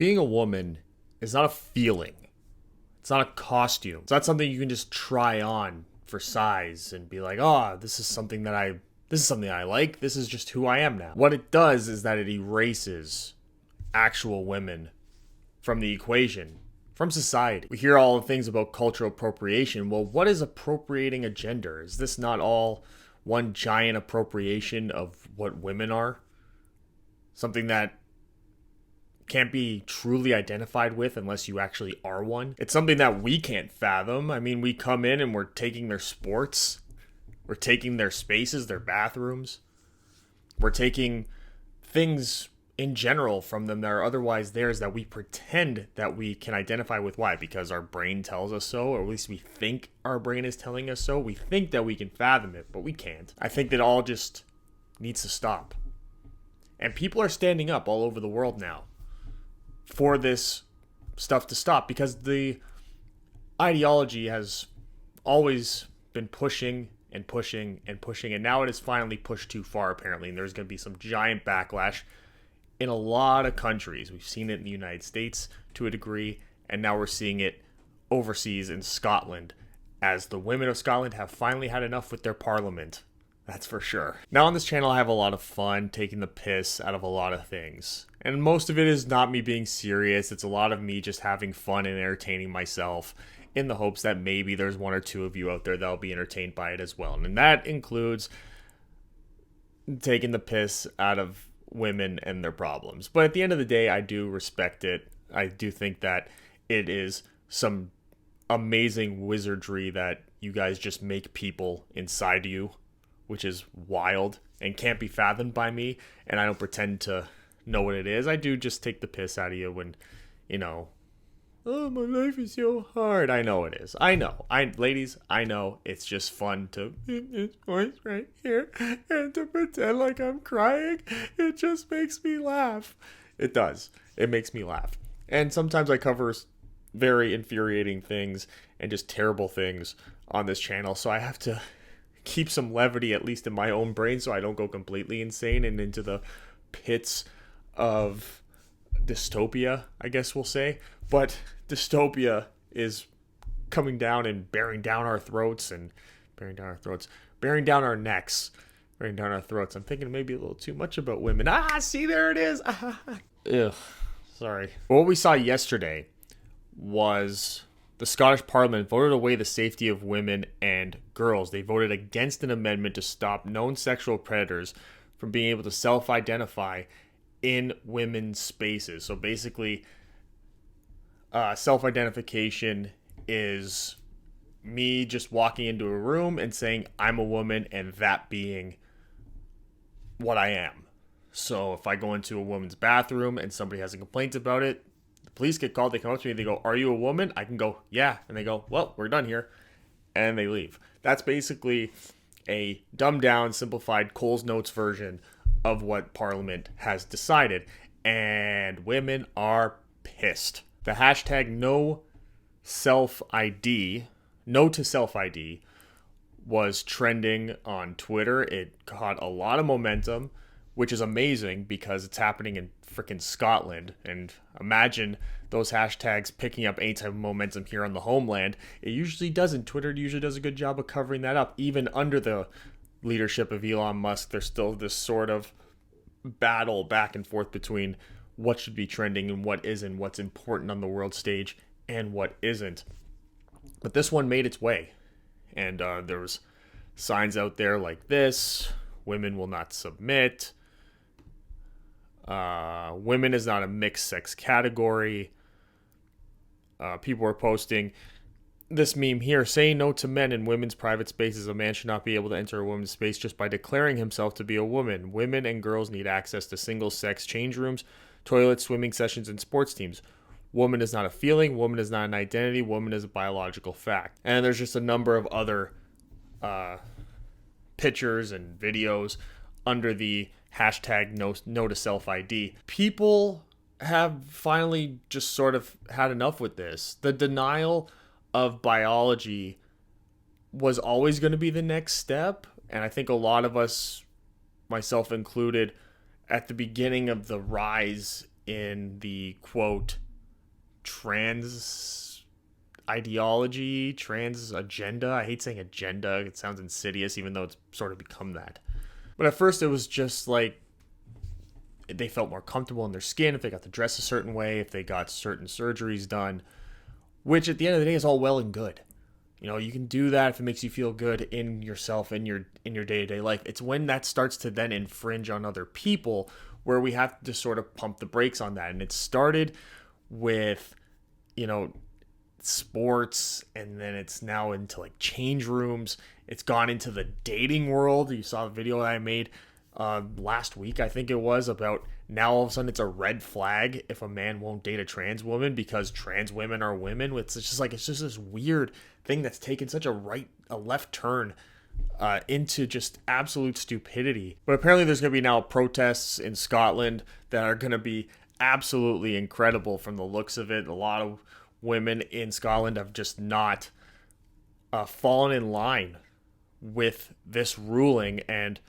Being a woman is not a feeling. It's not a costume. It's not something you can just try on for size and be like, "Oh, this is something I like. This is just who I am now." What it does is that it erases actual women from the equation, from society. We hear all the things about cultural appropriation. Well, what is appropriating a gender? Is this not all one giant appropriation of what women are? Something that can't be truly identified with unless you actually are one. It's something that we can't fathom. I mean, we come in and we're taking their sports, we're taking their spaces, their bathrooms, we're taking things in general from them that are otherwise theirs that we pretend that we can identify with. Why? Because our brain tells us so, or at least we think our brain is telling us so. We think that we can fathom it, but we can't. I think that all just needs to stop. And people are standing up all over the world now for this stuff to stop, because the ideology has always been pushing and pushing and pushing, and now it is finally pushed too far, apparently, and there's going to be some giant backlash in a lot of countries. We've seen it in the United States to a degree, and now we're seeing it overseas in Scotland, as the women of Scotland have finally had enough with their parliament. That's for sure. Now on this channel, I have a lot of fun taking the piss out of a lot of things. And most of it is not me being serious. It's a lot of me just having fun and entertaining myself in the hopes that maybe there's one or two of you out there that'll be entertained by it as well. And that includes taking the piss out of women and their problems. But at the end of the day, I do respect it. I do think that it is some amazing wizardry that you guys just make people inside you, which is wild and can't be fathomed by me. And I don't pretend to know what it is. I do just take the piss out of you when, oh, my life is so hard. I know it is. Ladies, I know it's just fun to this voice right here and to pretend like I'm crying. It just makes me laugh. It does. It makes me laugh. And sometimes I cover very infuriating things and just terrible things on this channel, so I have to keep some levity, at least in my own brain, so I don't go completely insane and into the pits of dystopia, I guess we'll say. But dystopia is coming down and bearing down our throats and bearing down our necks, bearing down our throats. I'm thinking maybe a little too much about women. See, there it is. Ugh, sorry. What we saw yesterday was the Scottish Parliament voted away the safety of women and girls. They voted against an amendment to stop known sexual predators from being able to self-identify in women's spaces. So basically, self-identification is me just walking into a room and saying I'm a woman, and that being what I am. So if I go into a woman's bathroom and somebody has a complaint about it, the police get called, they come up to me, they go, "Are you a woman?" I can go, "Yeah." And they go, "Well, we're done here." And they leave. That's basically a dumbed down, simplified Coles Notes version of what Parliament has decided. And women are pissed. The hashtag no to self ID was trending on Twitter. It caught a lot of momentum, which is amazing because it's happening in freaking Scotland. And imagine those hashtags picking up any type of momentum here on the homeland. It usually doesn't. Twitter usually does a good job of covering that up. Even under the leadership of Elon Musk, there's still this sort of battle back and forth between what should be trending and what isn't, what's important on the world stage and what isn't. But this one made its way. And there was signs out there like this: women will not submit. Women is not a mixed sex category. People were posting this meme here: saying no to men in women's private spaces. A man should not be able to enter a woman's space just by declaring himself to be a woman. Women and girls need access to single-sex change rooms, toilets, swimming sessions, and sports teams. Woman is not a feeling. Woman is not an identity. Woman is a biological fact. And there's just a number of other pictures and videos under the hashtag no to self-ID. People have finally just sort of had enough with this. The denial of biology was always going to be the next step. And I think a lot of us, myself included, at the beginning of the rise in the quote trans ideology, trans agenda. I hate saying agenda. It sounds insidious, even though it's sort of become that. But at first it was just like they felt more comfortable in their skin if they got to dress a certain way, if they got certain surgeries done, which at the end of the day is all well and good. You know, you can do that if it makes you feel good in yourself, in your day-to-day life. It's when that starts to then infringe on other people where we have to sort of pump the brakes on that. And it started with, you know, sports, and then it's now into like change rooms. It's gone into the dating world. You saw the video that I made last week, I think it was, about now all of a sudden it's a red flag if a man won't date a trans woman because trans women are women. It's just this weird thing that's taken such a left turn into just absolute stupidity. But apparently there's going to be now protests in Scotland that are going to be absolutely incredible from the looks of it. A lot of women in Scotland have just not fallen in line with this ruling, and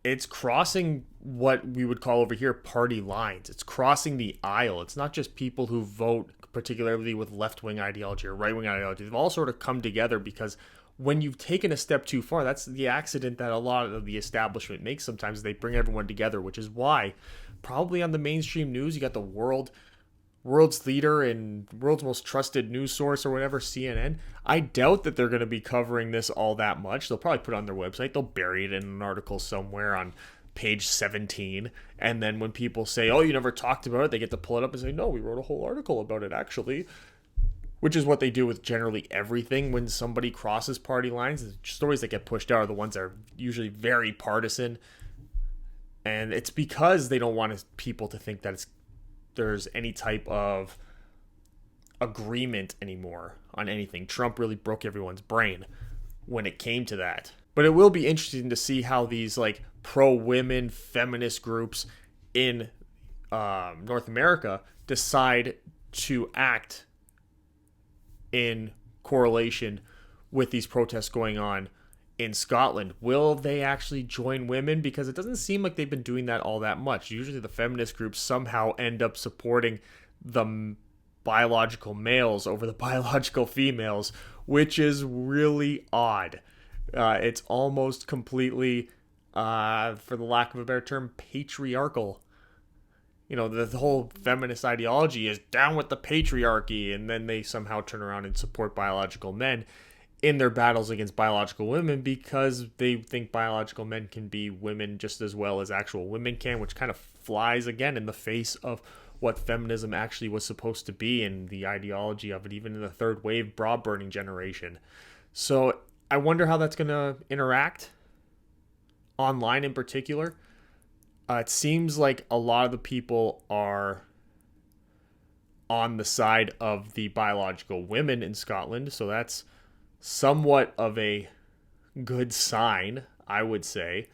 it's crossing what we would call over here party lines. It's crossing the aisle. It's not just people who vote particularly with left-wing ideology or right-wing ideology. They've all sort of come together because when you've taken a step too far, that's the accident that a lot of the establishment makes sometimes. They bring everyone together, which is why probably on the mainstream news, you got the world's leader and world's most trusted news source or whatever, CNN. I doubt that they're going to be covering this all that much. They'll probably put it on their website. They'll bury it in an article somewhere on page 17. And then when people say, oh, you never talked about it, they get to pull it up and say, no, we wrote a whole article about it, actually. Which is what they do with generally everything when somebody crosses party lines. The stories that get pushed out are the ones that are usually very partisan. And it's because they don't want people to think that there's any type of agreement anymore on anything. Trump really broke everyone's brain when it came to that. But it will be interesting to see how these like pro-women feminist groups in North America decide to act in correlation with these protests going on in Scotland. Will they actually join women? Because it doesn't seem like they've been doing that all that much. Usually the feminist groups somehow end up supporting the biological males over the biological females, which is really odd. It's almost completely, for the lack of a better term, patriarchal. You know, the whole feminist ideology is down with the patriarchy, and then they somehow turn around and support biological men in their battles against biological women because they think biological men can be women just as well as actual women can, which kind of flies again in the face of what feminism actually was supposed to be and the ideology of it, even in the third wave bra burning generation. So I wonder how that's going to interact online in particular. It seems like a lot of the people are on the side of the biological women in Scotland, so that's somewhat of a good sign, I would say.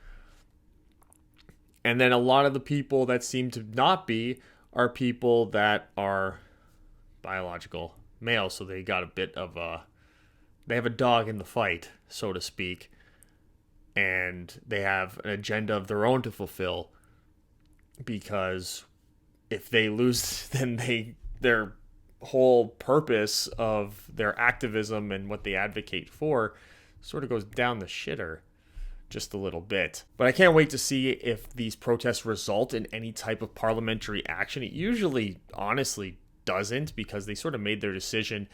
And then a lot of the people that seem to not be are people that are biological males, so they got a bit of they have a dog in the fight, so to speak, and they have an agenda of their own to fulfill, because if they lose, then their whole purpose of their activism and what they advocate for sort of goes down the shitter just a little bit. But I can't wait to see if these protests result in any type of parliamentary action. It usually, honestly, doesn't, because they sort of made their decision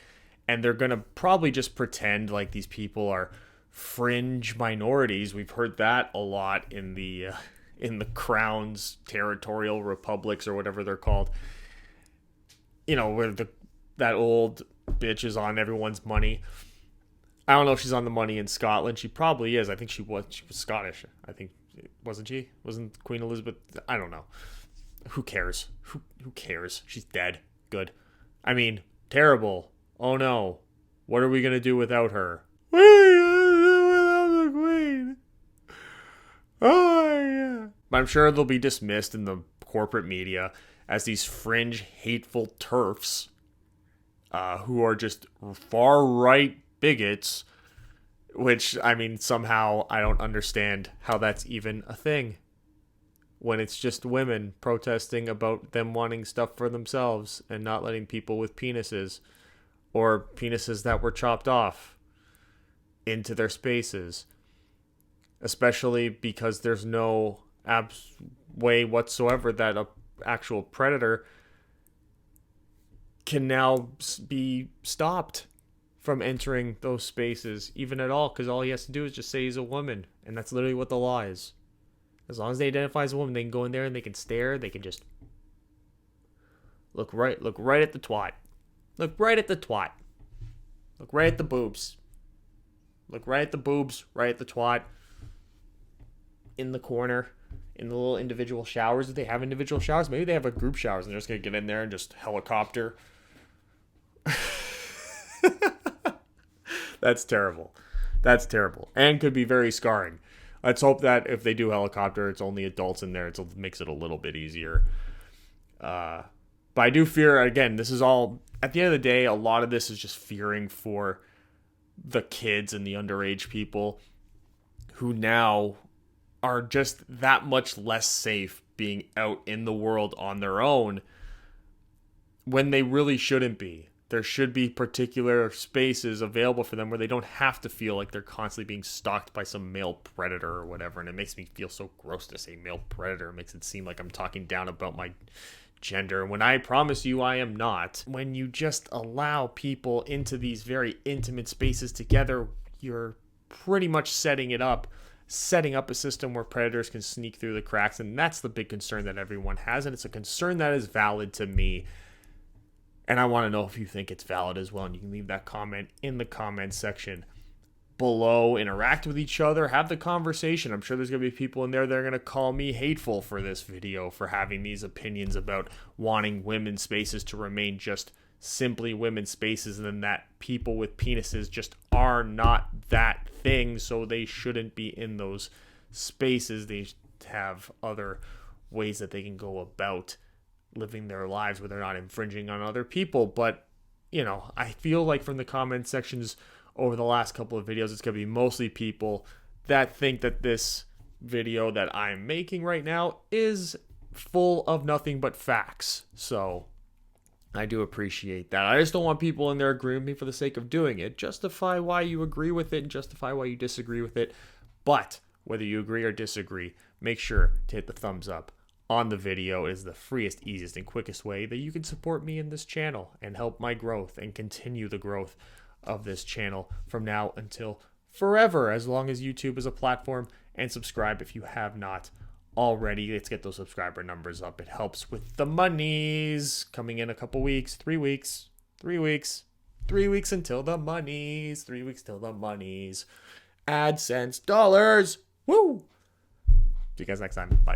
and they're going to probably just pretend like these people are fringe minorities. We've heard that a lot in the Crown's territorial republics or whatever they're called. You know, where that old bitch is on everyone's money. I don't know if she's on the money in Scotland. She probably is. I think she was Scottish. I think, wasn't she? Wasn't Queen Elizabeth? I don't know. Who cares? Who cares? She's dead. Good. I mean, terrible. Oh no. What are we going to do without her? What are we going to do without the Queen? Oh yeah. But I'm sure they'll be dismissed in the corporate media as these fringe, hateful TERFs who are just far-right bigots, which, I mean, somehow I don't understand how that's even a thing. when it's just women protesting about them wanting stuff for themselves and not letting people with penises or penises that were chopped off into their spaces, especially because there's no way whatsoever that a actual predator can now be stopped from entering those spaces even at all, because all he has to do is just say he's a woman, and that's literally what the law is. As long as they identify as a woman, they can go in there and they can stare, they can just look right at the twat. Look right at the twat. Look right at the boobs. Look right at the boobs, right at the twat. In the corner, in the little individual showers. If they have individual showers, maybe they have a group showers and they're just going to get in there and just helicopter. That's terrible. That's terrible. And could be very scarring. Let's hope that if they do helicopter, it's only adults in there. It makes it a little bit easier. But I do fear, again, this is all, at the end of the day, a lot of this is just fearing for the kids and the underage people who now are just that much less safe being out in the world on their own when they really shouldn't be. There should be particular spaces available for them where they don't have to feel like they're constantly being stalked by some male predator or whatever. And it makes me feel so gross to say male predator. It makes it seem like I'm talking down about my gender, when I promise you I am not. When you just allow people into these very intimate spaces together, you're pretty much setting up a system where predators can sneak through the cracks. And that's the big concern that everyone has. And it's a concern that is valid to me. And I want to know if you think it's valid as well. And you can leave that comment in the comment section below. Interact with each other. Have the conversation. I'm sure there's going to be people in there that are going to call me hateful for this video, for having these opinions about wanting women's spaces to remain just simply women's spaces, and then that people with penises just are not that thing, so they shouldn't be in those spaces. They have other ways that they can go about living their lives where they're not infringing on other people. But, you know, I feel like from the comment sections over the last couple of videos, it's going to be mostly people that think that this video that I'm making right now is full of nothing but facts. So I do appreciate that. I just don't want people in there agreeing with me for the sake of doing it. Justify why you agree with it and justify why you disagree with it. But whether you agree or disagree, make sure to hit the thumbs up on the video. It is the freest, easiest, and quickest way that you can support me in this channel and help my growth and continue the growth of this channel from now until forever, as long as YouTube is a platform. And subscribe if you have not already. Let's get those subscriber numbers up. It helps with the monies coming in a couple weeks, 3 weeks until the monies, 3 weeks till the monies, AdSense dollars. Woo! See you guys next time. Bye.